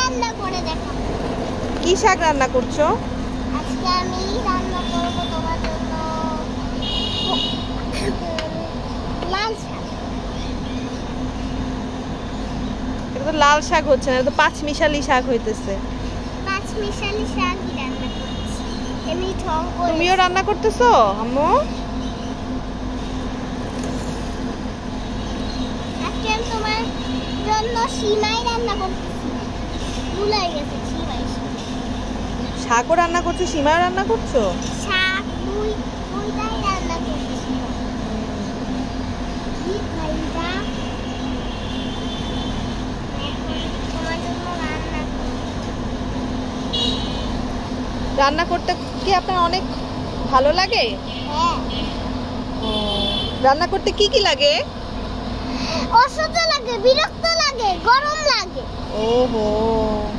রান্না করে দেখাবো। কি শাক রান্না করছো? আজকে আমি রান্না করব তোমার জন্য লাল শাক। এটা তো লাল শাক হচ্ছে না, এটা তো পাঁচমিশালি শাক হইতেছে। পাঁচমিশালি শাকই রান্না করছি। এমনি ঠং করে। তুমিও রান্না করতেছো আম্মু? আজকে আমি তোমার জন্য সিমাই রান্না করতেছি। ভুলে গেছি সিমাই। শাকও রান্না করছো, সিমাও রান্না করছো? শাক দুইটাই রান্না করছি। কি খাইবা? তোমার জন্য রান্না করতে কি আপনার অনেক ভালো লাগে? হ্যাঁ। রান্না করতে কি কি লাগে? অসহ্য লাগে, বিরক্ত লাগে, গরম লাগে। ওহো,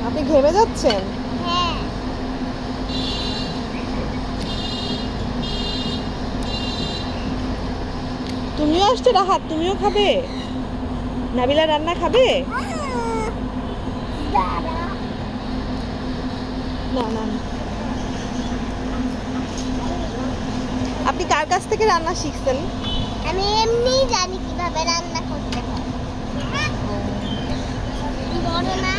আপনি ঘেমে যাচ্ছেন? হ্যাঁ। তুমিও আসছো রাহাত, তুমিও খাবে? নাবিলা রান্না খাবে? না না না। আপনি কার কাছ থেকে রান্না শিখছেন? আমি এমনি জানি কিভাবে রান্না করতে হয়। বড় না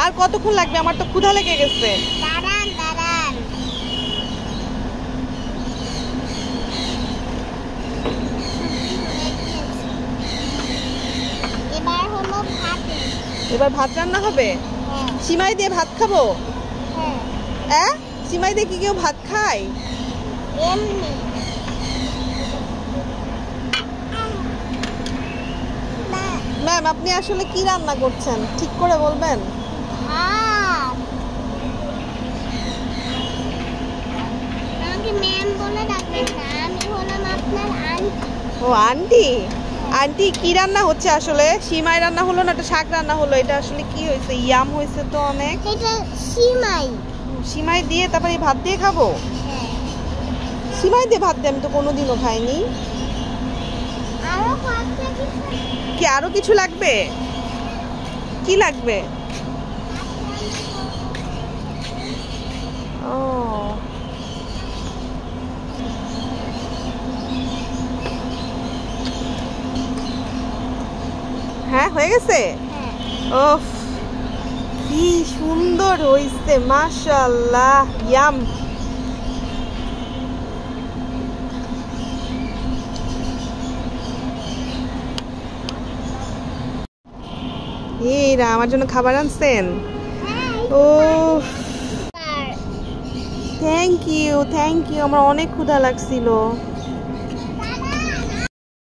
আর কতক্ষণ লাগবে? আমার তো ক্ষুধা লেগে গেছে। দাঁড়ান দাঁড়ান। এবার হলো ভাত। এবার ভাত রান্না হবে? হ্যাঁ। সিমাই দিয়ে ভাত খাবো? হ্যাঁ। সিমাই দিয়ে কি কেউ ভাত খায়? এমনি ম্যাম, আপনি আসলে কি রান্না করছেন ঠিক করে বলবেন? ভাত। আমাকে ম্যাম বলে ডাকবেন না, আমি হলাম আপনার আন্টি। ও আন্টি। আন্টি কি রান্না হচ্ছে আসলে? সিমাই রান্না হলো না, একটা শাক রান্না হলো, এটা আসলে কি হয়েছে? ইয়াম হয়েছে তো অনেক। এটা সিমাই। সিমাই দিয়ে তারপরে এই ভাত দিয়ে খাবো? হ্যাঁ। সিমাই দিয়ে ভাত দিয়ে আমি তো কোনোদিনও খাইনি। আরো কয়েকটা কিছু কি আরো কিছু লাগবে? কি লাগবে? ও হ্যাঁ, হয়ে গেছে। হ্যাঁ। ওফ, কি সুন্দর হইছে, মাশাআল্লাহ, ইয়াম। এইরা আমার জন্য খাবার আনছেন? ও থ্যাংক ইউ, থ্যাংক ইউ, আমার অনেক ক্ষুধা লাগছিল।